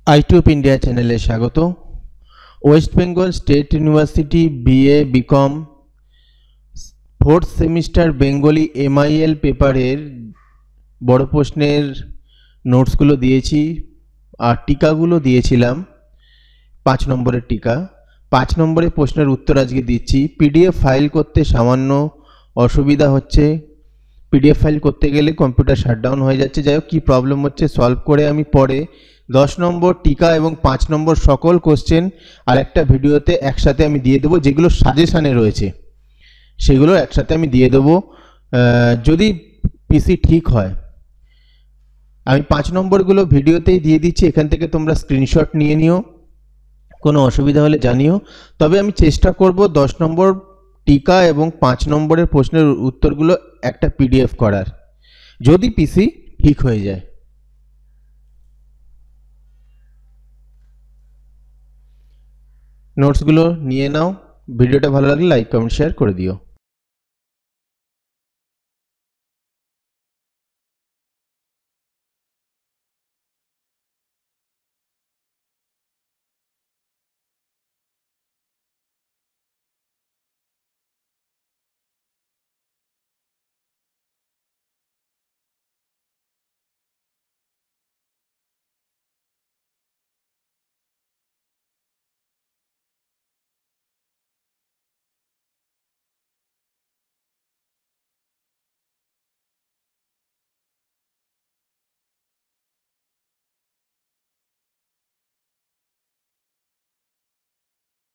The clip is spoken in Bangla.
আইটিউব ইন্ডিয়া চ্যানেলে স্বাগত। West Bengal state university BA BCom fourth semester Bengali MIL পেপারের বড় প্রশ্নের নোটসগুলো দিয়েছি আর টিকাগুলো দিয়েছিলাম। 5 নম্বরের টিকা, 5 নম্বরের প্রশ্নের উত্তর আজকে দিচ্ছি। পিডিএফ ফাইল করতে সামান্য অসুবিধা হচ্ছে, পিডিএফ ফাইল করতে গেলে কম্পিউটার শাটডাউন হয়ে যাচ্ছে। যাই হোক, কী প্রবলেম হচ্ছে সলভ করে আমি পরে 10 নম্বর টিকা এবং 5 নম্বর সকল কোশ্চেন আর একটা ভিডিওতে একসাথে আমি দিয়ে দেবো। যেগুলো সাজেশানে রয়েছে সেগুলো একসাথে আমি দিয়ে দেবো যদি পিসি ঠিক হয়। আমি 5 নম্বরগুলো ভিডিওতেই দিয়ে দিচ্ছি, এখান থেকে তোমরা স্ক্রিনশট নিয়ে নিও, কোনো অসুবিধা হলে জানিও। তবে আমি চেষ্টা করব 10 নম্বর টিকা এবং 5 নম্বরের প্রশ্নের উত্তরগুলো একটা পিডিএফ করার, যদি পিসি ঠিক হয়ে যায়। নোটসগুলো নিয়ে নাও, ভিডিওটা ভালো লাগলে লাইক কমেন্ট শেয়ার করে দিও।